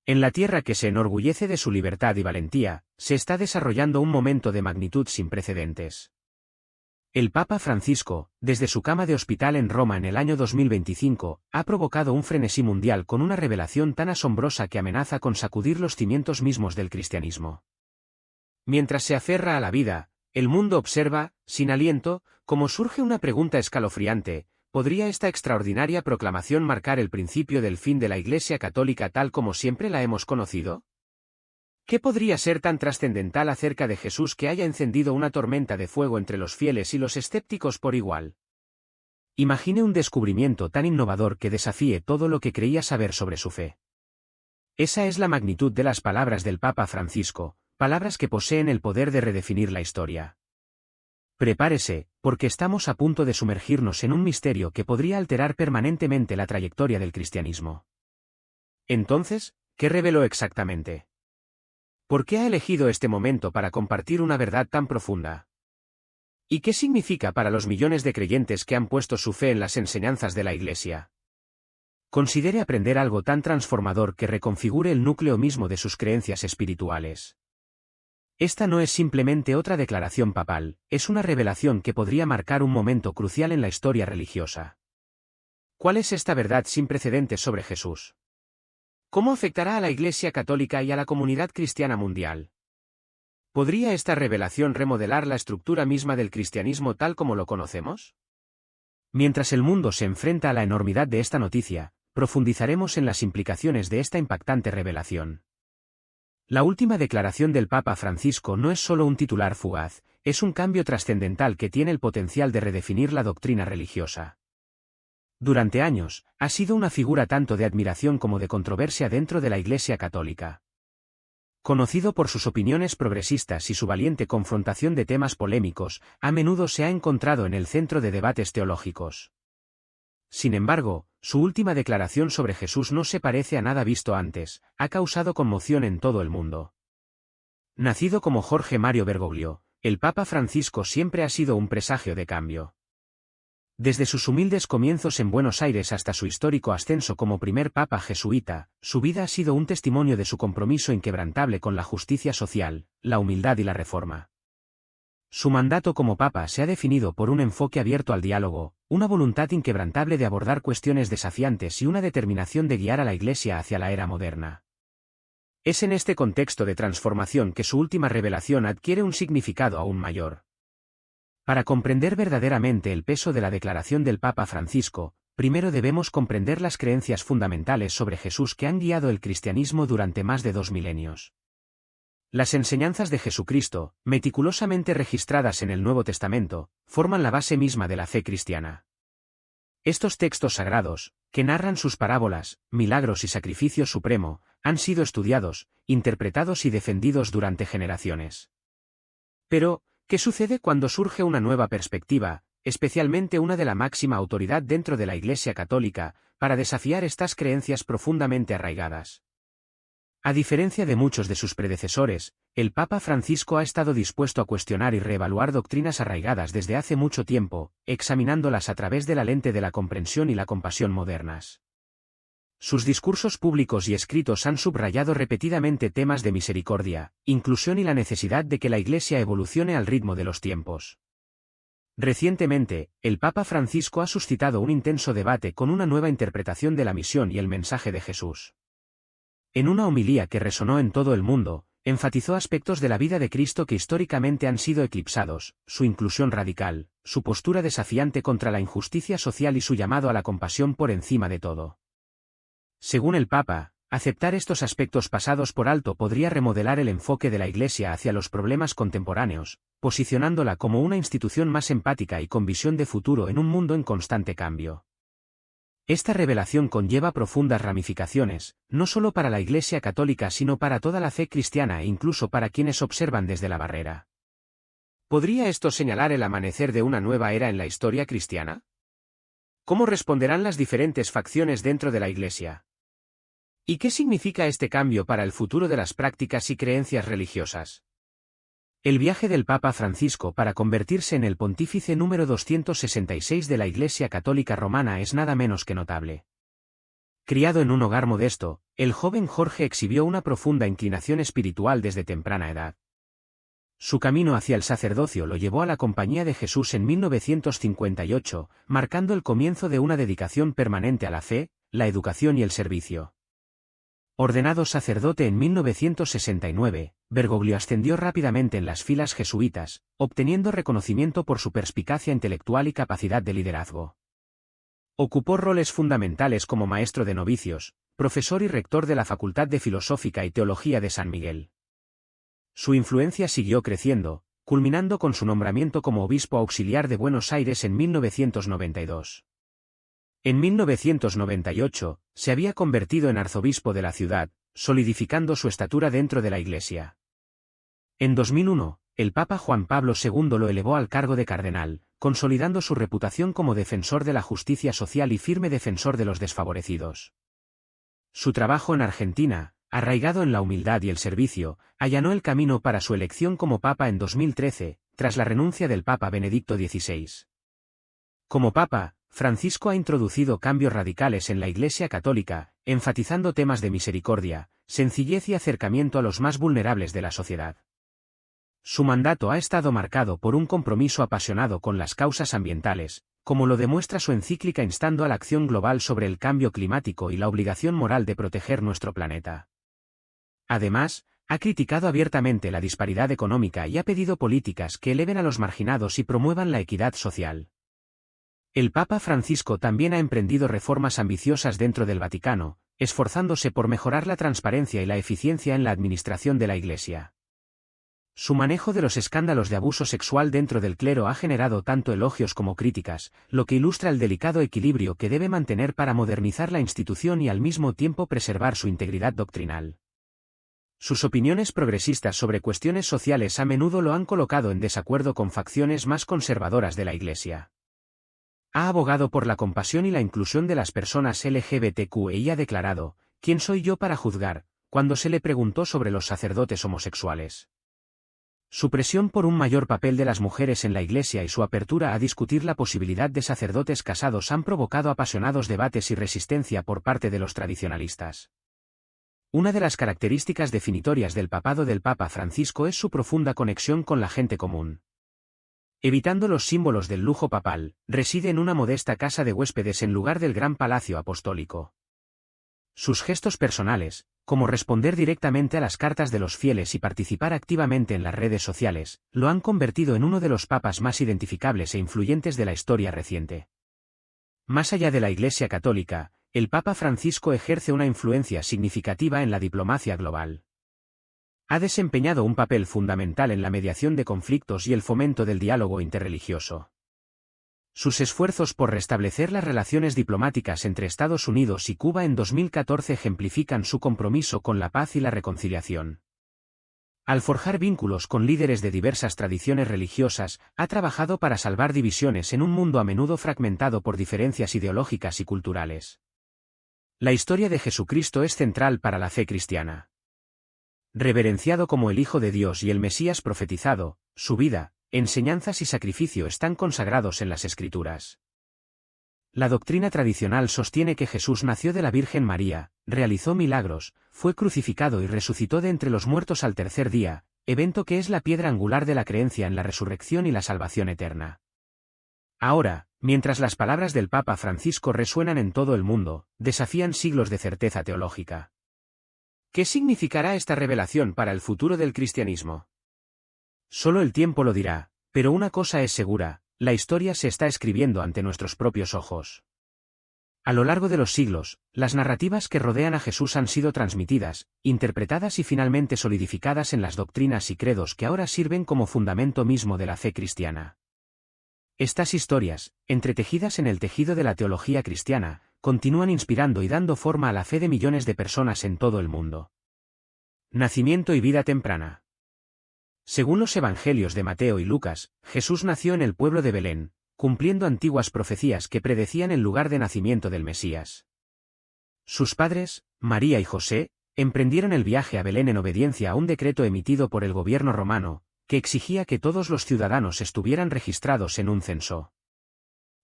En la tierra que se enorgullece de su libertad y valentía, se está desarrollando un momento de magnitud sin precedentes. El Papa Francisco, desde su cama de hospital en Roma en el año 2025, ha provocado un frenesí mundial con una revelación tan asombrosa que amenaza con sacudir los cimientos mismos del cristianismo. Mientras se aferra a la vida, el mundo observa, sin aliento, cómo surge una pregunta escalofriante: ¿podría esta extraordinaria proclamación marcar el principio del fin de la Iglesia Católica tal como siempre la hemos conocido? ¿Qué podría ser tan trascendental acerca de Jesús que haya encendido una tormenta de fuego entre los fieles y los escépticos por igual? Imagine un descubrimiento tan innovador que desafíe todo lo que creía saber sobre su fe. Esa es la magnitud de las palabras del Papa Francisco, palabras que poseen el poder de redefinir la historia. Prepárese, porque estamos a punto de sumergirnos en un misterio que podría alterar permanentemente la trayectoria del cristianismo. Entonces, ¿qué reveló exactamente? ¿Por qué ha elegido este momento para compartir una verdad tan profunda? ¿Y qué significa para los millones de creyentes que han puesto su fe en las enseñanzas de la Iglesia? Considere aprender algo tan transformador que reconfigure el núcleo mismo de sus creencias espirituales. Esta no es simplemente otra declaración papal, es una revelación que podría marcar un momento crucial en la historia religiosa. ¿Cuál es esta verdad sin precedentes sobre Jesús? ¿Cómo afectará a la Iglesia Católica y a la comunidad cristiana mundial? ¿Podría esta revelación remodelar la estructura misma del cristianismo tal como lo conocemos? Mientras el mundo se enfrenta a la enormidad de esta noticia, profundizaremos en las implicaciones de esta impactante revelación. La última declaración del Papa Francisco no es solo un titular fugaz, es un cambio trascendental que tiene el potencial de redefinir la doctrina religiosa. Durante años, ha sido una figura tanto de admiración como de controversia dentro de la Iglesia Católica. Conocido por sus opiniones progresistas y su valiente confrontación de temas polémicos, a menudo se ha encontrado en el centro de debates teológicos. Sin embargo, su última declaración sobre Jesús no se parece a nada visto antes, ha causado conmoción en todo el mundo. Nacido como Jorge Mario Bergoglio, el Papa Francisco siempre ha sido un presagio de cambio. Desde sus humildes comienzos en Buenos Aires hasta su histórico ascenso como primer papa jesuita, su vida ha sido un testimonio de su compromiso inquebrantable con la justicia social, la humildad y la reforma. Su mandato como papa se ha definido por un enfoque abierto al diálogo, una voluntad inquebrantable de abordar cuestiones desafiantes y una determinación de guiar a la Iglesia hacia la era moderna. Es en este contexto de transformación que su última revelación adquiere un significado aún mayor. Para comprender verdaderamente el peso de la declaración del Papa Francisco, primero debemos comprender las creencias fundamentales sobre Jesús que han guiado el cristianismo durante más de 2 milenios. Las enseñanzas de Jesucristo, meticulosamente registradas en el Nuevo Testamento, forman la base misma de la fe cristiana. Estos textos sagrados, que narran sus parábolas, milagros y sacrificio supremo, han sido estudiados, interpretados y defendidos durante generaciones. Pero, ¿qué sucede cuando surge una nueva perspectiva, especialmente una de la máxima autoridad dentro de la Iglesia Católica, para desafiar estas creencias profundamente arraigadas? A diferencia de muchos de sus predecesores, el Papa Francisco ha estado dispuesto a cuestionar y reevaluar doctrinas arraigadas desde hace mucho tiempo, examinándolas a través de la lente de la comprensión y la compasión modernas. Sus discursos públicos y escritos han subrayado repetidamente temas de misericordia, inclusión y la necesidad de que la Iglesia evolucione al ritmo de los tiempos. Recientemente, el Papa Francisco ha suscitado un intenso debate con una nueva interpretación de la misión y el mensaje de Jesús. En una homilía que resonó en todo el mundo, enfatizó aspectos de la vida de Cristo que históricamente han sido eclipsados, su inclusión radical, su postura desafiante contra la injusticia social y su llamado a la compasión por encima de todo. Según el Papa, aceptar estos aspectos pasados por alto podría remodelar el enfoque de la Iglesia hacia los problemas contemporáneos, posicionándola como una institución más empática y con visión de futuro en un mundo en constante cambio. Esta revelación conlleva profundas ramificaciones, no solo para la Iglesia Católica sino para toda la fe cristiana e incluso para quienes observan desde la barrera. ¿Podría esto señalar el amanecer de una nueva era en la historia cristiana? ¿Cómo responderán las diferentes facciones dentro de la Iglesia? ¿Y qué significa este cambio para el futuro de las prácticas y creencias religiosas? El viaje del Papa Francisco para convertirse en el pontífice número 266 de la Iglesia Católica Romana es nada menos que notable. Criado en un hogar modesto, El joven Jorge exhibió una profunda inclinación espiritual desde temprana edad. Su camino hacia el sacerdocio lo llevó a la Compañía de Jesús en 1958, marcando el comienzo de una dedicación permanente a la fe, la educación y el servicio. Ordenado sacerdote en 1969, Bergoglio ascendió rápidamente en las filas jesuitas, obteniendo reconocimiento por su perspicacia intelectual y capacidad de liderazgo. Ocupó roles fundamentales como maestro de novicios, profesor y rector de la Facultad de Filosófica y Teología de San Miguel. Su influencia siguió creciendo, culminando con su nombramiento como obispo auxiliar de Buenos Aires en 1992. En 1998, se había convertido en arzobispo de la ciudad, solidificando su estatura dentro de la Iglesia. En 2001, el Papa Juan Pablo II lo elevó al cargo de cardenal, consolidando su reputación como defensor de la justicia social y firme defensor de los desfavorecidos. Su trabajo en Argentina, arraigado en la humildad y el servicio, allanó el camino para su elección como Papa en 2013, tras la renuncia del Papa Benedicto XVI. Como Papa, Francisco ha introducido cambios radicales en la Iglesia Católica, enfatizando temas de misericordia, sencillez y acercamiento a los más vulnerables de la sociedad. Su mandato ha estado marcado por un compromiso apasionado con las causas ambientales, como lo demuestra su encíclica instando a la acción global sobre el cambio climático y la obligación moral de proteger nuestro planeta. Además, ha criticado abiertamente la disparidad económica y ha pedido políticas que eleven a los marginados y promuevan la equidad social. El Papa Francisco también ha emprendido reformas ambiciosas dentro del Vaticano, esforzándose por mejorar la transparencia y la eficiencia en la administración de la Iglesia. Su manejo de los escándalos de abuso sexual dentro del clero ha generado tanto elogios como críticas, lo que ilustra el delicado equilibrio que debe mantener para modernizar la institución y al mismo tiempo preservar su integridad doctrinal. Sus opiniones progresistas sobre cuestiones sociales a menudo lo han colocado en desacuerdo con facciones más conservadoras de la Iglesia. Ha abogado por la compasión y la inclusión de las personas LGBTQ y ha declarado, ¿quién soy yo para juzgar?, cuando se le preguntó sobre los sacerdotes homosexuales. Su presión por un mayor papel de las mujeres en la Iglesia y su apertura a discutir la posibilidad de sacerdotes casados han provocado apasionados debates y resistencia por parte de los tradicionalistas. Una de las características definitorias del papado del Papa Francisco es su profunda conexión con la gente común. Evitando los símbolos del lujo papal, reside en una modesta casa de huéspedes en lugar del gran palacio apostólico. Sus gestos personales, como responder directamente a las cartas de los fieles y participar activamente en las redes sociales, lo han convertido en uno de los papas más identificables e influyentes de la historia reciente. Más allá de la Iglesia Católica, el Papa Francisco ejerce una influencia significativa en la diplomacia global. Ha desempeñado un papel fundamental en la mediación de conflictos y el fomento del diálogo interreligioso. Sus esfuerzos por restablecer las relaciones diplomáticas entre Estados Unidos y Cuba en 2014 ejemplifican su compromiso con la paz y la reconciliación. Al forjar vínculos con líderes de diversas tradiciones religiosas, ha trabajado para salvar divisiones en un mundo a menudo fragmentado por diferencias ideológicas y culturales. La historia de Jesucristo es central para la fe cristiana. Reverenciado como el Hijo de Dios y el Mesías profetizado, su vida, enseñanzas y sacrificio están consagrados en las Escrituras. La doctrina tradicional sostiene que Jesús nació de la Virgen María, realizó milagros, fue crucificado y resucitó de entre los muertos al tercer día, evento que es la piedra angular de la creencia en la resurrección y la salvación eterna. Ahora, mientras las palabras del Papa Francisco resuenan en todo el mundo, desafían siglos de certeza teológica. ¿Qué significará esta revelación para el futuro del cristianismo? Solo el tiempo lo dirá, pero una cosa es segura, la historia se está escribiendo ante nuestros propios ojos. A lo largo de los siglos, las narrativas que rodean a Jesús han sido transmitidas, interpretadas y finalmente solidificadas en las doctrinas y credos que ahora sirven como fundamento mismo de la fe cristiana. Estas historias, entretejidas en el tejido de la teología cristiana, continúan inspirando y dando forma a la fe de millones de personas en todo el mundo. Nacimiento y vida temprana. Según los Evangelios de Mateo y Lucas, Jesús nació en el pueblo de Belén, cumpliendo antiguas profecías que predecían el lugar de nacimiento del Mesías. Sus padres, María y José, emprendieron el viaje a Belén en obediencia a un decreto emitido por el gobierno romano, que exigía que todos los ciudadanos estuvieran registrados en un censo.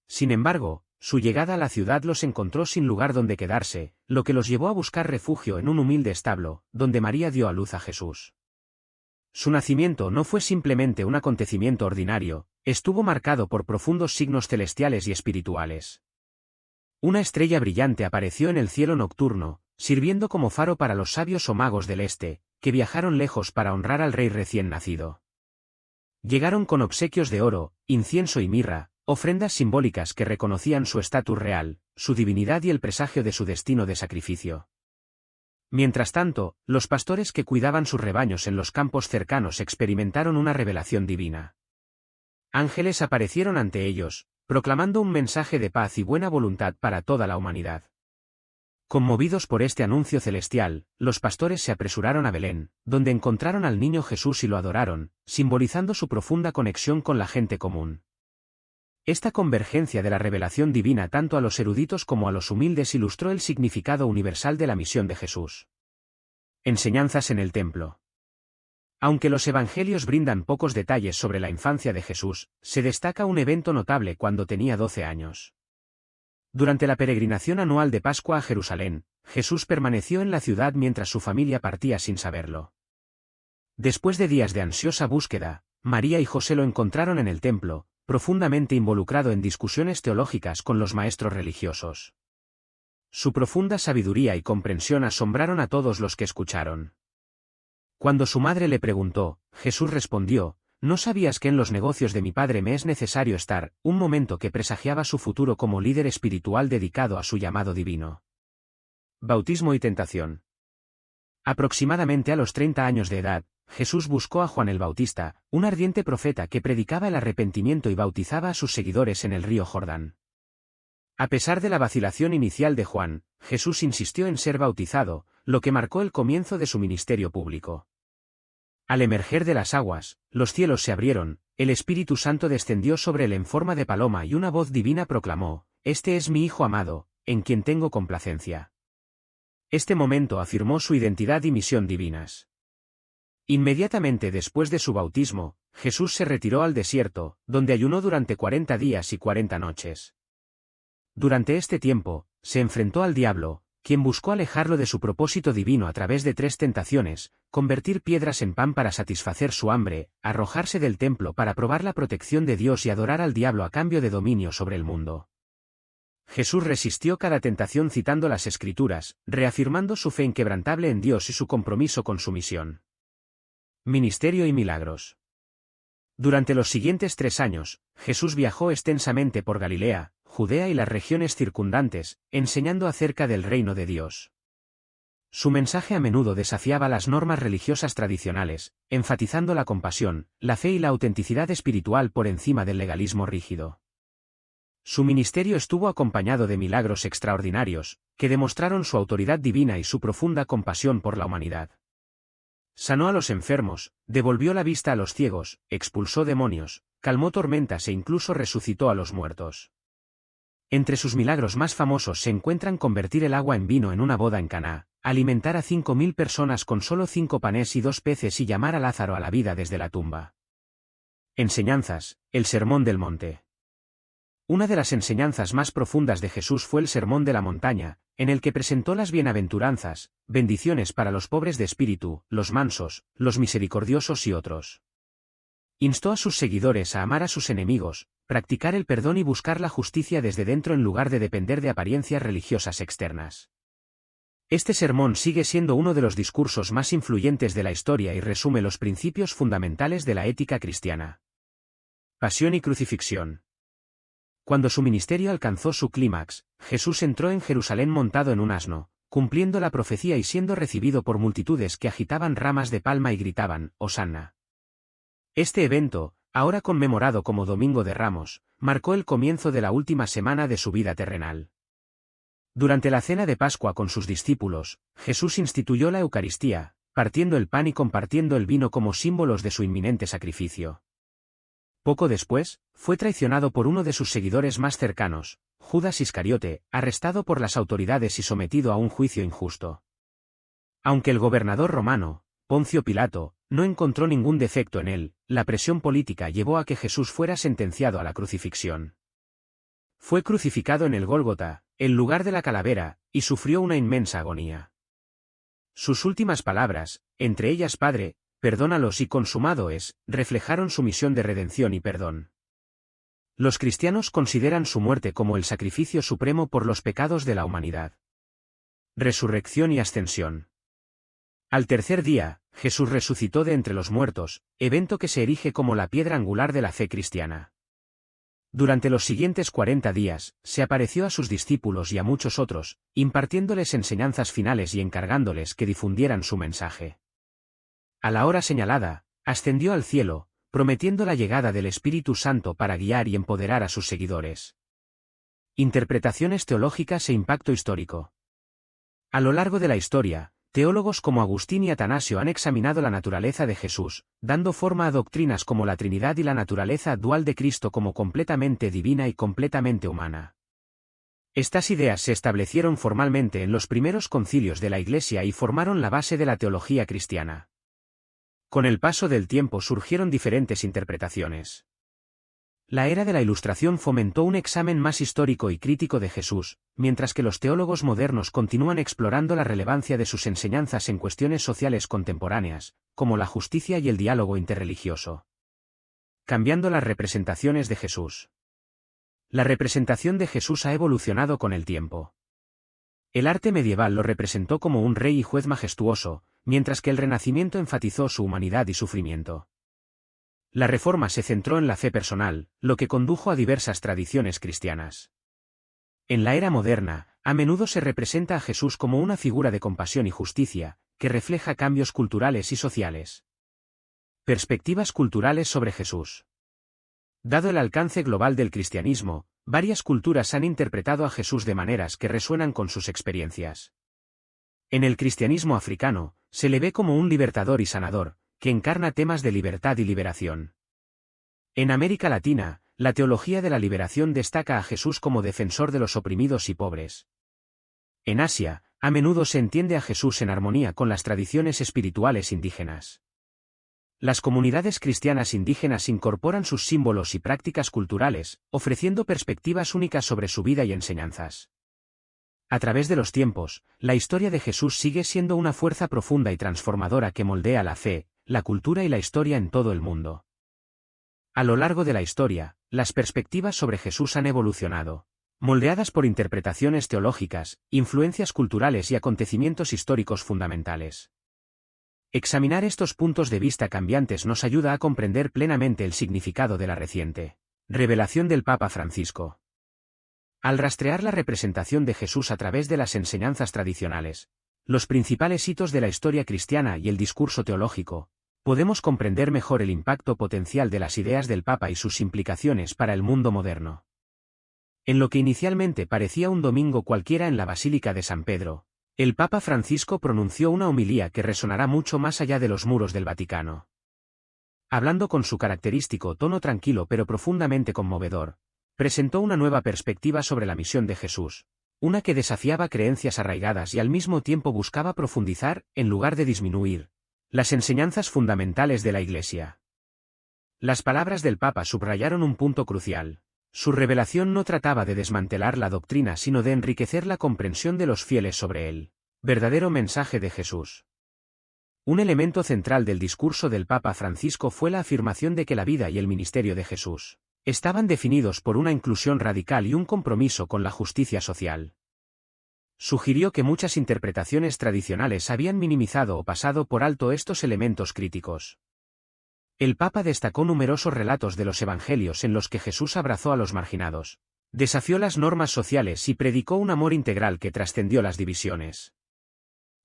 Sin embargo, su llegada a la ciudad los encontró sin lugar donde quedarse, lo que los llevó a buscar refugio en un humilde establo, donde María dio a luz a Jesús. Su nacimiento no fue simplemente un acontecimiento ordinario, estuvo marcado por profundos signos celestiales y espirituales. Una estrella brillante apareció en el cielo nocturno, sirviendo como faro para los sabios o magos del este, que viajaron lejos para honrar al rey recién nacido. Llegaron con obsequios de oro, incienso y mirra, ofrendas simbólicas que reconocían su estatus real, su divinidad y el presagio de su destino de sacrificio. Mientras tanto, los pastores que cuidaban sus rebaños en los campos cercanos experimentaron una revelación divina. Ángeles aparecieron ante ellos, proclamando un mensaje de paz y buena voluntad para toda la humanidad. Conmovidos por este anuncio celestial, los pastores se apresuraron a Belén, donde encontraron al niño Jesús y lo adoraron, simbolizando su profunda conexión con la gente común. Esta convergencia de la revelación divina tanto a los eruditos como a los humildes ilustró el significado universal de la misión de Jesús. Enseñanzas en el templo. Aunque los evangelios brindan pocos detalles sobre la infancia de Jesús, se destaca un evento notable cuando tenía 12 años. Durante la peregrinación anual de Pascua a Jerusalén, Jesús permaneció en la ciudad mientras su familia partía sin saberlo. Después de días de ansiosa búsqueda, María y José lo encontraron en el templo, profundamente involucrado en discusiones teológicas con los maestros religiosos. Su profunda sabiduría y comprensión asombraron a todos los que escucharon. Cuando su madre le preguntó, Jesús respondió: ¿No sabías que en los negocios de mi padre me es necesario estar? Un momento que presagiaba su futuro como líder espiritual dedicado a su llamado divino. Bautismo y tentación. Aproximadamente a los 30 años de edad, Jesús buscó a Juan el Bautista, un ardiente profeta que predicaba el arrepentimiento y bautizaba a sus seguidores en el río Jordán. A pesar de la vacilación inicial de Juan, Jesús insistió en ser bautizado, lo que marcó el comienzo de su ministerio público. Al emerger de las aguas, los cielos se abrieron, el Espíritu Santo descendió sobre él en forma de paloma y una voz divina proclamó: «Este es mi Hijo amado, en quien tengo complacencia». Este momento afirmó su identidad y misión divinas. Inmediatamente después de su bautismo, Jesús se retiró al desierto, donde ayunó durante 40 días y 40 noches. Durante este tiempo, se enfrentó al diablo, quien buscó alejarlo de su propósito divino a través de 3 tentaciones: convertir piedras en pan para satisfacer su hambre, arrojarse del templo para probar la protección de Dios y adorar al diablo a cambio de dominio sobre el mundo. Jesús resistió cada tentación citando las Escrituras, reafirmando su fe inquebrantable en Dios y su compromiso con su misión. Ministerio y milagros. Durante los siguientes 3 años, Jesús viajó extensamente por Galilea, Judea y las regiones circundantes, enseñando acerca del reino de Dios. Su mensaje a menudo desafiaba las normas religiosas tradicionales, enfatizando la compasión, la fe y la autenticidad espiritual por encima del legalismo rígido. Su ministerio estuvo acompañado de milagros extraordinarios, que demostraron su autoridad divina y su profunda compasión por la humanidad. Sanó a los enfermos, devolvió la vista a los ciegos, expulsó demonios, calmó tormentas e incluso resucitó a los muertos. Entre sus milagros más famosos se encuentran convertir el agua en vino en una boda en Caná, alimentar a 5.000 personas con solo 5 panes y 2 peces y llamar a Lázaro a la vida desde la tumba. Enseñanzas: el Sermón del Monte. Una de las enseñanzas más profundas de Jesús fue el Sermón de la Montaña, en el que presentó las bienaventuranzas, bendiciones para los pobres de espíritu, los mansos, los misericordiosos y otros. Instó a sus seguidores a amar a sus enemigos, practicar el perdón y buscar la justicia desde dentro en lugar de depender de apariencias religiosas externas. Este sermón sigue siendo uno de los discursos más influyentes de la historia y resume los principios fundamentales de la ética cristiana. Pasión y crucifixión. Cuando su ministerio alcanzó su clímax, Jesús entró en Jerusalén montado en un asno, cumpliendo la profecía y siendo recibido por multitudes que agitaban ramas de palma y gritaban: «Hosanna». Este evento, ahora conmemorado como Domingo de Ramos, marcó el comienzo de la última semana de su vida terrenal. Durante la cena de Pascua con sus discípulos, Jesús instituyó la Eucaristía, partiendo el pan y compartiendo el vino como símbolos de su inminente sacrificio. Poco después, fue traicionado por uno de sus seguidores más cercanos, Judas Iscariote, arrestado por las autoridades y sometido a un juicio injusto. Aunque el gobernador romano, Poncio Pilato, no encontró ningún defecto en él, la presión política llevó a que Jesús fuera sentenciado a la crucifixión. Fue crucificado en el Gólgota, el lugar de la calavera, y sufrió una inmensa agonía. Sus últimas palabras, entre ellas Padre, perdónalos y consumado es, reflejaron su misión de redención y perdón. Los cristianos consideran su muerte como el sacrificio supremo por los pecados de la humanidad. Resurrección y ascensión. Al tercer día, Jesús resucitó de entre los muertos, evento que se erige como la piedra angular de la fe cristiana. Durante los siguientes 40 días, se apareció a sus discípulos y a muchos otros, impartiéndoles enseñanzas finales y encargándoles que difundieran su mensaje. A la hora señalada, ascendió al cielo, prometiendo la llegada del Espíritu Santo para guiar y empoderar a sus seguidores. Interpretaciones teológicas e impacto histórico. A lo largo de la historia, teólogos como Agustín y Atanasio han examinado la naturaleza de Jesús, dando forma a doctrinas como la Trinidad y la naturaleza dual de Cristo como completamente divina y completamente humana. Estas ideas se establecieron formalmente en los primeros concilios de la Iglesia y formaron la base de la teología cristiana. Con el paso del tiempo surgieron diferentes interpretaciones. La era de la Ilustración fomentó un examen más histórico y crítico de Jesús, mientras que los teólogos modernos continúan explorando la relevancia de sus enseñanzas en cuestiones sociales contemporáneas, como la justicia y el diálogo interreligioso. Cambiando las representaciones de Jesús. La representación de Jesús ha evolucionado con el tiempo. El arte medieval lo representó como un rey y juez majestuoso, mientras que el Renacimiento enfatizó su humanidad y sufrimiento. La Reforma se centró en la fe personal, lo que condujo a diversas tradiciones cristianas. En la era moderna, a menudo se representa a Jesús como una figura de compasión y justicia, que refleja cambios culturales y sociales. Perspectivas culturales sobre Jesús. Dado el alcance global del cristianismo, varias culturas han interpretado a Jesús de maneras que resuenan con sus experiencias. En el cristianismo africano, se le ve como un libertador y sanador, que encarna temas de libertad y liberación. En América Latina, la teología de la liberación destaca a Jesús como defensor de los oprimidos y pobres. En Asia, a menudo se entiende a Jesús en armonía con las tradiciones espirituales indígenas. Las comunidades cristianas indígenas incorporan sus símbolos y prácticas culturales, ofreciendo perspectivas únicas sobre su vida y enseñanzas. A través de los tiempos, la historia de Jesús sigue siendo una fuerza profunda y transformadora que moldea la fe, la cultura y la historia en todo el mundo. A lo largo de la historia, las perspectivas sobre Jesús han evolucionado, moldeadas por interpretaciones teológicas, influencias culturales y acontecimientos históricos fundamentales. Examinar estos puntos de vista cambiantes nos ayuda a comprender plenamente el significado de la reciente revelación del Papa Francisco. Al rastrear la representación de Jesús a través de las enseñanzas tradicionales, los principales hitos de la historia cristiana y el discurso teológico, podemos comprender mejor el impacto potencial de las ideas del Papa y sus implicaciones para el mundo moderno. En lo que inicialmente parecía un domingo cualquiera en la Basílica de San Pedro, el Papa Francisco pronunció una homilía que resonará mucho más allá de los muros del Vaticano. Hablando con su característico tono tranquilo pero profundamente conmovedor, presentó una nueva perspectiva sobre la misión de Jesús, una que desafiaba creencias arraigadas y al mismo tiempo buscaba profundizar, en lugar de disminuir, las enseñanzas fundamentales de la Iglesia. Las palabras del Papa subrayaron un punto crucial. Su revelación no trataba de desmantelar la doctrina sino de enriquecer la comprensión de los fieles sobre el verdadero mensaje de Jesús. Un elemento central del discurso del Papa Francisco fue la afirmación de que la vida y el ministerio de Jesús estaban definidos por una inclusión radical y un compromiso con la justicia social. Sugirió que muchas interpretaciones tradicionales habían minimizado o pasado por alto estos elementos críticos. El Papa destacó numerosos relatos de los Evangelios en los que Jesús abrazó a los marginados, desafió las normas sociales y predicó un amor integral que trascendió las divisiones.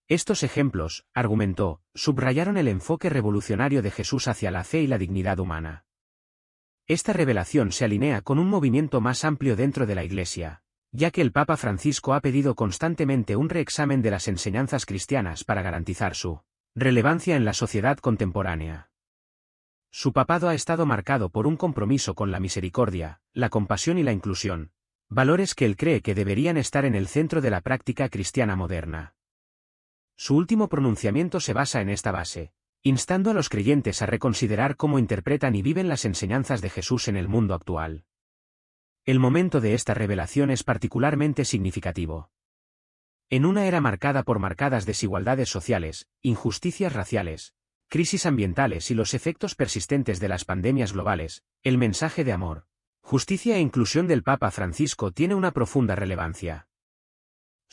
Estos ejemplos, argumentó, subrayaron el enfoque revolucionario de Jesús hacia la fe y la dignidad humana. Esta revelación se alinea con un movimiento más amplio dentro de la Iglesia, ya que el Papa Francisco ha pedido constantemente un reexamen de las enseñanzas cristianas para garantizar su relevancia en la sociedad contemporánea. Su papado ha estado marcado por un compromiso con la misericordia, la compasión y la inclusión, valores que él cree que deberían estar en el centro de la práctica cristiana moderna. Su último pronunciamiento se basa en esta base, instando a los creyentes a reconsiderar cómo interpretan y viven las enseñanzas de Jesús en el mundo actual. El momento de esta revelación es particularmente significativo. En una era marcada por marcadas desigualdades sociales, injusticias raciales, crisis ambientales y los efectos persistentes de las pandemias globales, el mensaje de amor, justicia e inclusión del Papa Francisco tiene una profunda relevancia.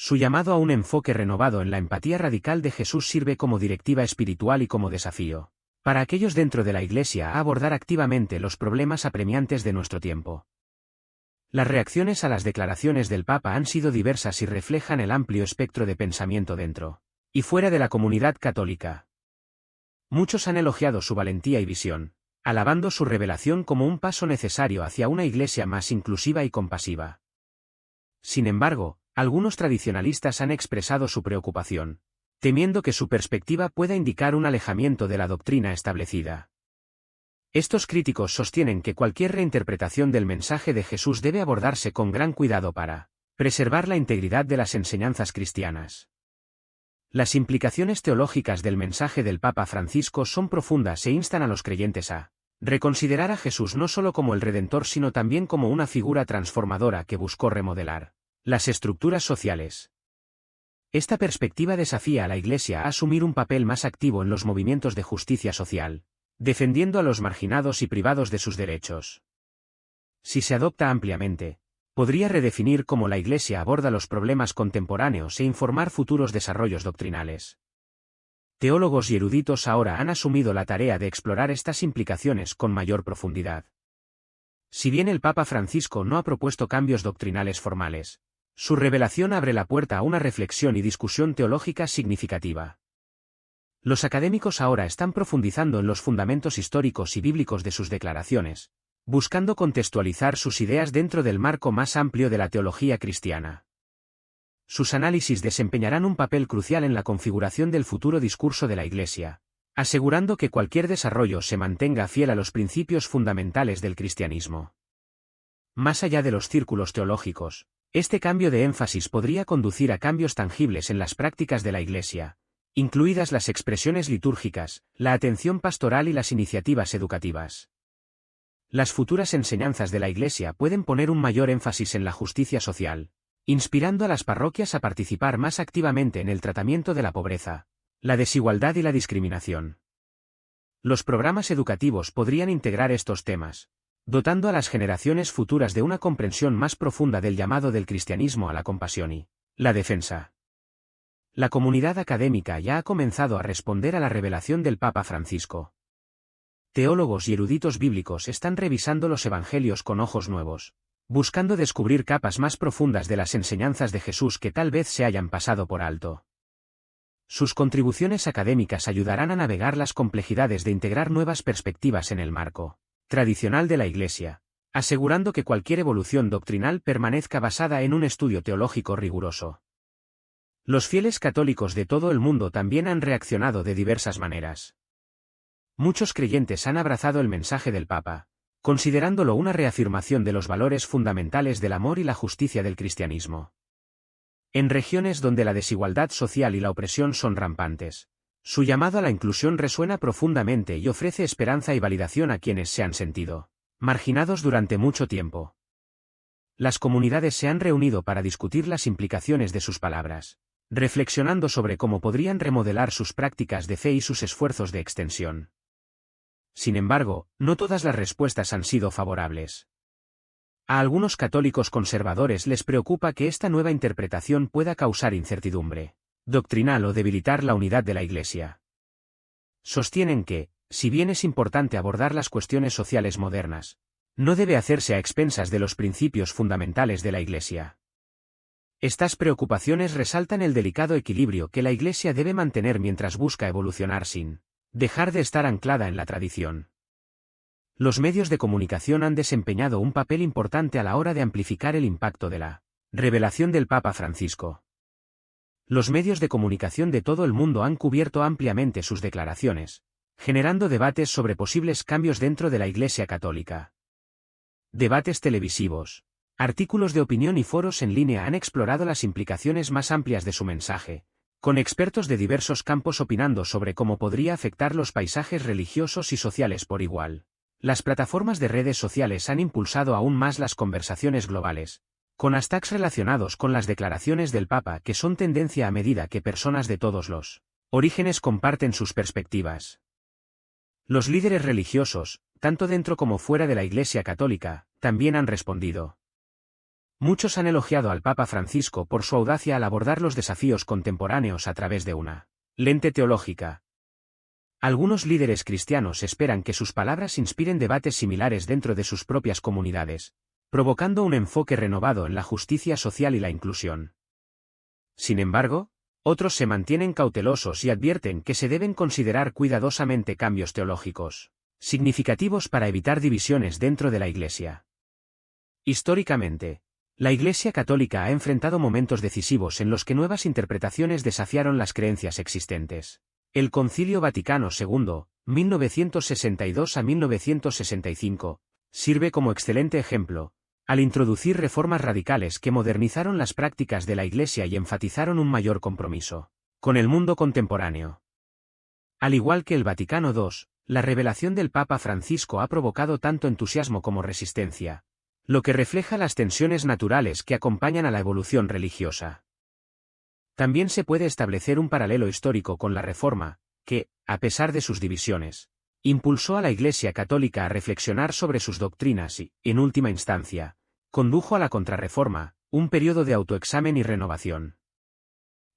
Su llamado a un enfoque renovado en la empatía radical de Jesús sirve como directiva espiritual y como desafío para aquellos dentro de la Iglesia a abordar activamente los problemas apremiantes de nuestro tiempo. Las reacciones a las declaraciones del Papa han sido diversas y reflejan el amplio espectro de pensamiento dentro y fuera de la comunidad católica. Muchos han elogiado su valentía y visión, alabando su revelación como un paso necesario hacia una Iglesia más inclusiva y compasiva. Sin embargo, algunos tradicionalistas han expresado su preocupación, temiendo que su perspectiva pueda indicar un alejamiento de la doctrina establecida. Estos críticos sostienen que cualquier reinterpretación del mensaje de Jesús debe abordarse con gran cuidado para preservar la integridad de las enseñanzas cristianas. Las implicaciones teológicas del mensaje del Papa Francisco son profundas e instan a los creyentes a reconsiderar a Jesús no solo como el Redentor sino también como una figura transformadora que buscó remodelar las estructuras sociales. Esta perspectiva desafía a la Iglesia a asumir un papel más activo en los movimientos de justicia social, defendiendo a los marginados y privados de sus derechos. Si se adopta ampliamente, podría redefinir cómo la Iglesia aborda los problemas contemporáneos e informar futuros desarrollos doctrinales. Teólogos y eruditos ahora han asumido la tarea de explorar estas implicaciones con mayor profundidad. Si bien el Papa Francisco no ha propuesto cambios doctrinales formales, su revelación abre la puerta a una reflexión y discusión teológica significativa. Los académicos ahora están profundizando en los fundamentos históricos y bíblicos de sus declaraciones, buscando contextualizar sus ideas dentro del marco más amplio de la teología cristiana. Sus análisis desempeñarán un papel crucial en la configuración del futuro discurso de la Iglesia, asegurando que cualquier desarrollo se mantenga fiel a los principios fundamentales del cristianismo. Más allá de los círculos teológicos, este cambio de énfasis podría conducir a cambios tangibles en las prácticas de la Iglesia, incluidas las expresiones litúrgicas, la atención pastoral y las iniciativas educativas. Las futuras enseñanzas de la Iglesia pueden poner un mayor énfasis en la justicia social, inspirando a las parroquias a participar más activamente en el tratamiento de la pobreza, la desigualdad y la discriminación. Los programas educativos podrían integrar estos temas, dotando a las generaciones futuras de una comprensión más profunda del llamado del cristianismo a la compasión y la defensa. La comunidad académica ya ha comenzado a responder a la revelación del Papa Francisco. Teólogos y eruditos bíblicos están revisando los evangelios con ojos nuevos, buscando descubrir capas más profundas de las enseñanzas de Jesús que tal vez se hayan pasado por alto. Sus contribuciones académicas ayudarán a navegar las complejidades de integrar nuevas perspectivas en el marco tradicional de la Iglesia, asegurando que cualquier evolución doctrinal permanezca basada en un estudio teológico riguroso. Los fieles católicos de todo el mundo también han reaccionado de diversas maneras. Muchos creyentes han abrazado el mensaje del Papa, considerándolo una reafirmación de los valores fundamentales del amor y la justicia del cristianismo. En regiones donde la desigualdad social y la opresión son rampantes, su llamado a la inclusión resuena profundamente y ofrece esperanza y validación a quienes se han sentido marginados durante mucho tiempo. Las comunidades se han reunido para discutir las implicaciones de sus palabras, reflexionando sobre cómo podrían remodelar sus prácticas de fe y sus esfuerzos de extensión. Sin embargo, no todas las respuestas han sido favorables. A algunos católicos conservadores les preocupa que esta nueva interpretación pueda causar incertidumbre doctrinal o debilitar la unidad de la Iglesia. Sostienen que, si bien es importante abordar las cuestiones sociales modernas, no debe hacerse a expensas de los principios fundamentales de la Iglesia. Estas preocupaciones resaltan el delicado equilibrio que la Iglesia debe mantener mientras busca evolucionar sin dejar de estar anclada en la tradición. Los medios de comunicación han desempeñado un papel importante a la hora de amplificar el impacto de la revelación del Papa Francisco. Los medios de comunicación de todo el mundo han cubierto ampliamente sus declaraciones, generando debates sobre posibles cambios dentro de la Iglesia católica. Debates televisivos, artículos de opinión y foros en línea han explorado las implicaciones más amplias de su mensaje, con expertos de diversos campos opinando sobre cómo podría afectar los paisajes religiosos y sociales por igual. Las plataformas de redes sociales han impulsado aún más las conversaciones globales, con hashtags relacionados con las declaraciones del Papa que son tendencia a medida que personas de todos los orígenes comparten sus perspectivas. Los líderes religiosos, tanto dentro como fuera de la Iglesia Católica, también han respondido. Muchos han elogiado al Papa Francisco por su audacia al abordar los desafíos contemporáneos a través de una lente teológica. Algunos líderes cristianos esperan que sus palabras inspiren debates similares dentro de sus propias comunidades, provocando un enfoque renovado en la justicia social y la inclusión. Sin embargo, otros se mantienen cautelosos y advierten que se deben considerar cuidadosamente cambios teológicos significativos para evitar divisiones dentro de la Iglesia. Históricamente, la Iglesia Católica ha enfrentado momentos decisivos en los que nuevas interpretaciones desafiaron las creencias existentes. El Concilio Vaticano II, 1962 a 1965, sirve como excelente ejemplo, al introducir reformas radicales que modernizaron las prácticas de la Iglesia y enfatizaron un mayor compromiso con el mundo contemporáneo. Al igual que el Vaticano II, la revelación del Papa Francisco ha provocado tanto entusiasmo como resistencia, lo que refleja las tensiones naturales que acompañan a la evolución religiosa. También se puede establecer un paralelo histórico con la Reforma, que, a pesar de sus divisiones, impulsó a la Iglesia Católica a reflexionar sobre sus doctrinas y, en última instancia, condujo a la Contrarreforma, un periodo de autoexamen y renovación.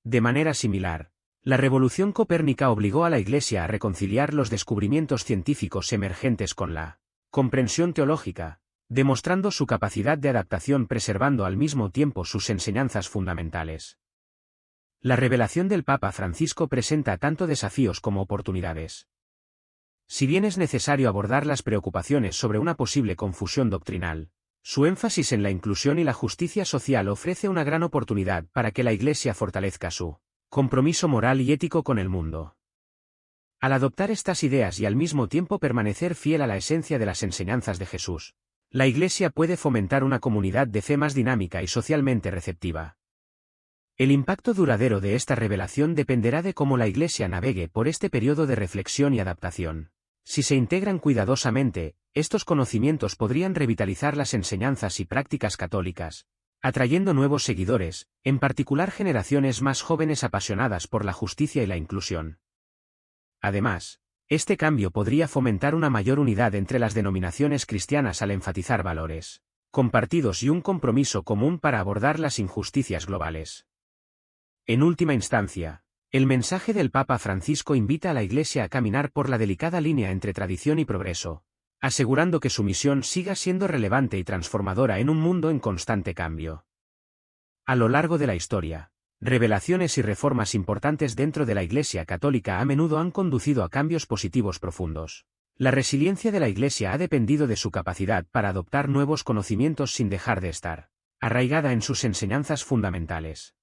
De manera similar, la Revolución Copérnica obligó a la Iglesia a reconciliar los descubrimientos científicos emergentes con la comprensión teológica, demostrando su capacidad de adaptación preservando al mismo tiempo sus enseñanzas fundamentales. La revelación del Papa Francisco presenta tanto desafíos como oportunidades. Si bien es necesario abordar las preocupaciones sobre una posible confusión doctrinal, su énfasis en la inclusión y la justicia social ofrece una gran oportunidad para que la Iglesia fortalezca su compromiso moral y ético con el mundo. Al adoptar estas ideas y al mismo tiempo permanecer fiel a la esencia de las enseñanzas de Jesús, la Iglesia puede fomentar una comunidad de fe más dinámica y socialmente receptiva. El impacto duradero de esta revelación dependerá de cómo la Iglesia navegue por este periodo de reflexión y adaptación. Si se integran cuidadosamente, estos conocimientos podrían revitalizar las enseñanzas y prácticas católicas, atrayendo nuevos seguidores, en particular generaciones más jóvenes apasionadas por la justicia y la inclusión. Además, este cambio podría fomentar una mayor unidad entre las denominaciones cristianas al enfatizar valores compartidos y un compromiso común para abordar las injusticias globales. En última instancia, el mensaje del Papa Francisco invita a la Iglesia a caminar por la delicada línea entre tradición y progreso, asegurando que su misión siga siendo relevante y transformadora en un mundo en constante cambio. A lo largo de la historia, revelaciones y reformas importantes dentro de la Iglesia Católica a menudo han conducido a cambios positivos profundos. La resiliencia de la Iglesia ha dependido de su capacidad para adoptar nuevos conocimientos sin dejar de estar arraigada en sus enseñanzas fundamentales.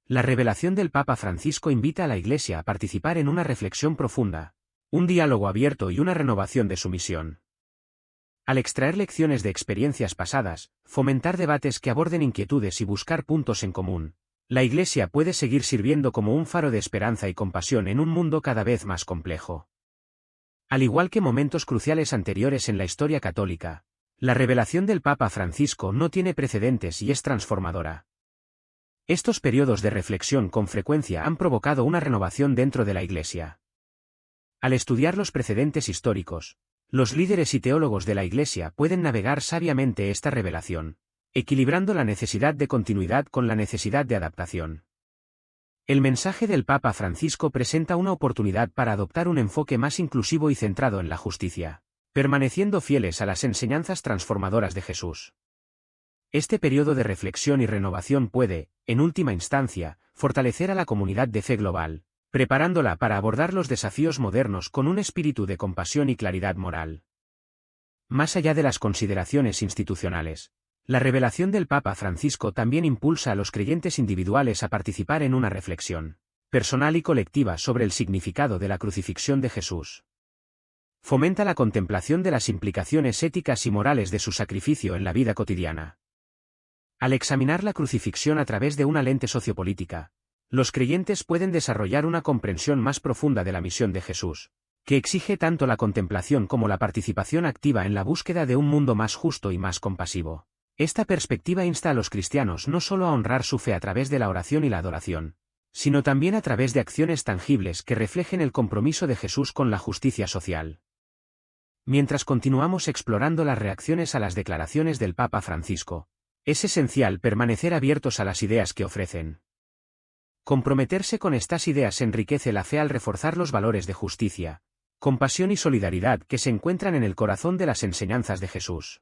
La revelación del Papa Francisco invita a la Iglesia a participar en una reflexión profunda, un diálogo abierto y una renovación de su misión. Al extraer lecciones de experiencias pasadas, fomentar debates que aborden inquietudes y buscar puntos en común, la Iglesia puede seguir sirviendo como un faro de esperanza y compasión en un mundo cada vez más complejo. Al igual que momentos cruciales anteriores en la historia católica, la revelación del Papa Francisco no tiene precedentes y es transformadora. Estos periodos de reflexión con frecuencia han provocado una renovación dentro de la Iglesia. Al estudiar los precedentes históricos, los líderes y teólogos de la Iglesia pueden navegar sabiamente esta revelación, equilibrando la necesidad de continuidad con la necesidad de adaptación. El mensaje del Papa Francisco presenta una oportunidad para adoptar un enfoque más inclusivo y centrado en la justicia, permaneciendo fieles a las enseñanzas transformadoras de Jesús. Este periodo de reflexión y renovación puede, en última instancia, fortalecer a la comunidad de fe global, preparándola para abordar los desafíos modernos con un espíritu de compasión y claridad moral. Más allá de las consideraciones institucionales, la revelación del Papa Francisco también impulsa a los creyentes individuales a participar en una reflexión personal y colectiva sobre el significado de la crucifixión de Jesús. Fomenta la contemplación de las implicaciones éticas y morales de su sacrificio en la vida cotidiana. Al examinar la crucifixión a través de una lente sociopolítica, los creyentes pueden desarrollar una comprensión más profunda de la misión de Jesús, que exige tanto la contemplación como la participación activa en la búsqueda de un mundo más justo y más compasivo. Esta perspectiva insta a los cristianos no solo a honrar su fe a través de la oración y la adoración, sino también a través de acciones tangibles que reflejen el compromiso de Jesús con la justicia social. Mientras continuamos explorando las reacciones a las declaraciones del Papa Francisco, es esencial permanecer abiertos a las ideas que ofrecen. Comprometerse con estas ideas enriquece la fe al reforzar los valores de justicia, compasión y solidaridad que se encuentran en el corazón de las enseñanzas de Jesús.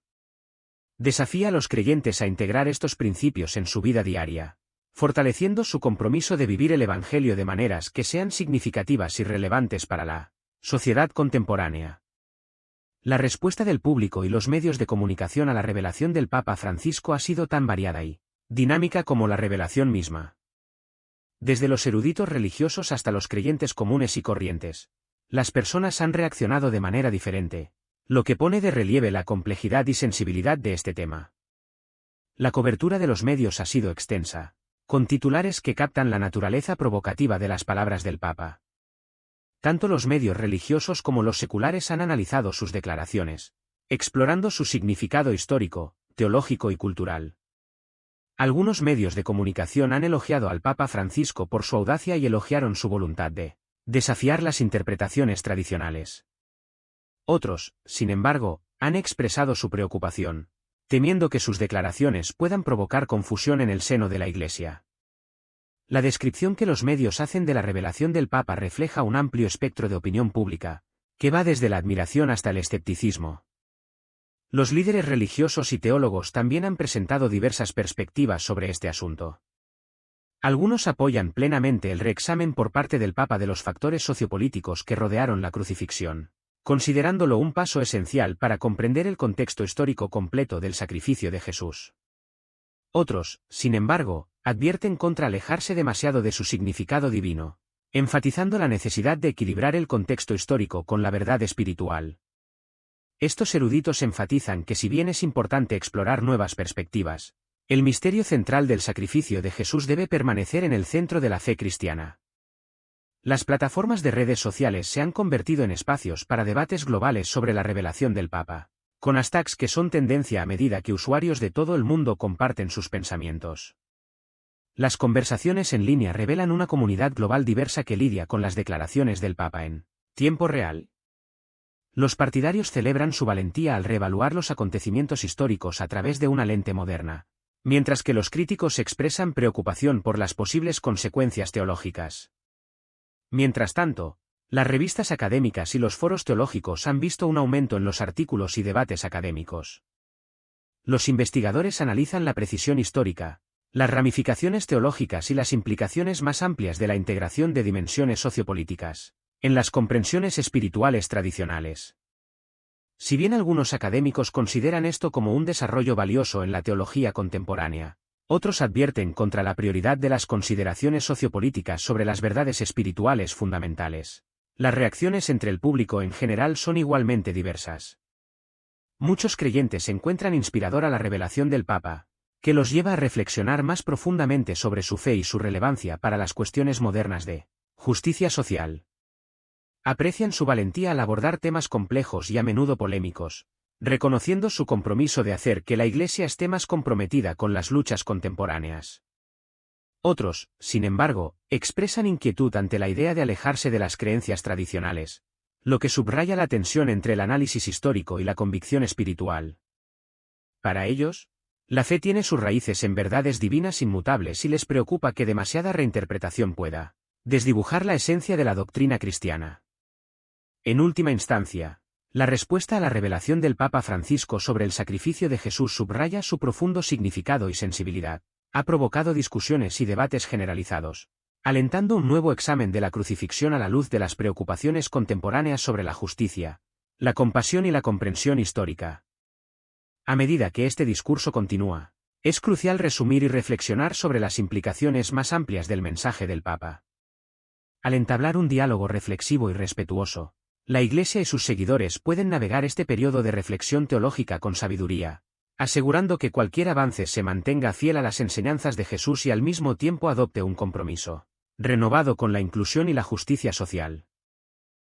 Desafía a los creyentes a integrar estos principios en su vida diaria, fortaleciendo su compromiso de vivir el Evangelio de maneras que sean significativas y relevantes para la sociedad contemporánea. La respuesta del público y los medios de comunicación a la revelación del Papa Francisco ha sido tan variada y dinámica como la revelación misma. Desde los eruditos religiosos hasta los creyentes comunes y corrientes, las personas han reaccionado de manera diferente, lo que pone de relieve la complejidad y sensibilidad de este tema. La cobertura de los medios ha sido extensa, con titulares que captan la naturaleza provocativa de las palabras del Papa. Tanto los medios religiosos como los seculares han analizado sus declaraciones, explorando su significado histórico, teológico y cultural. Algunos medios de comunicación han elogiado al Papa Francisco por su audacia y elogiaron su voluntad de desafiar las interpretaciones tradicionales. Otros, sin embargo, han expresado su preocupación, temiendo que sus declaraciones puedan provocar confusión en el seno de la Iglesia. La descripción que los medios hacen de la revelación del Papa refleja un amplio espectro de opinión pública, que va desde la admiración hasta el escepticismo. Los líderes religiosos y teólogos también han presentado diversas perspectivas sobre este asunto. Algunos apoyan plenamente el reexamen por parte del Papa de los factores sociopolíticos que rodearon la crucifixión, considerándolo un paso esencial para comprender el contexto histórico completo del sacrificio de Jesús. Otros, sin embargo, advierten contra alejarse demasiado de su significado divino, enfatizando la necesidad de equilibrar el contexto histórico con la verdad espiritual. Estos eruditos enfatizan que si bien es importante explorar nuevas perspectivas, el misterio central del sacrificio de Jesús debe permanecer en el centro de la fe cristiana. Las plataformas de redes sociales se han convertido en espacios para debates globales sobre la revelación del Papa, con hashtags que son tendencia a medida que usuarios de todo el mundo comparten sus pensamientos. Las conversaciones en línea revelan una comunidad global diversa que lidia con las declaraciones del Papa en tiempo real. Los partidarios celebran su valentía al reevaluar los acontecimientos históricos a través de una lente moderna, mientras que los críticos expresan preocupación por las posibles consecuencias teológicas. Mientras tanto, las revistas académicas y los foros teológicos han visto un aumento en los artículos y debates académicos. Los investigadores analizan la precisión histórica, las ramificaciones teológicas y las implicaciones más amplias de la integración de dimensiones sociopolíticas en las comprensiones espirituales tradicionales. Si bien algunos académicos consideran esto como un desarrollo valioso en la teología contemporánea, otros advierten contra la prioridad de las consideraciones sociopolíticas sobre las verdades espirituales fundamentales. Las reacciones entre el público en general son igualmente diversas. Muchos creyentes encuentran inspiradora la revelación del Papa, que los lleva a reflexionar más profundamente sobre su fe y su relevancia para las cuestiones modernas de justicia social. Aprecian su valentía al abordar temas complejos y a menudo polémicos, reconociendo su compromiso de hacer que la Iglesia esté más comprometida con las luchas contemporáneas. Otros, sin embargo, expresan inquietud ante la idea de alejarse de las creencias tradicionales, lo que subraya la tensión entre el análisis histórico y la convicción espiritual. Para ellos, la fe tiene sus raíces en verdades divinas inmutables y les preocupa que demasiada reinterpretación pueda desdibujar la esencia de la doctrina cristiana. En última instancia, la respuesta a la revelación del Papa Francisco sobre el sacrificio de Jesús subraya su profundo significado y sensibilidad. Ha provocado discusiones y debates generalizados, alentando un nuevo examen de la crucifixión a la luz de las preocupaciones contemporáneas sobre la justicia, la compasión y la comprensión histórica. A medida que este discurso continúa, es crucial resumir y reflexionar sobre las implicaciones más amplias del mensaje del Papa. Al entablar un diálogo reflexivo y respetuoso, la Iglesia y sus seguidores pueden navegar este periodo de reflexión teológica con sabiduría, asegurando que cualquier avance se mantenga fiel a las enseñanzas de Jesús y al mismo tiempo adopte un compromiso renovado con la inclusión y la justicia social.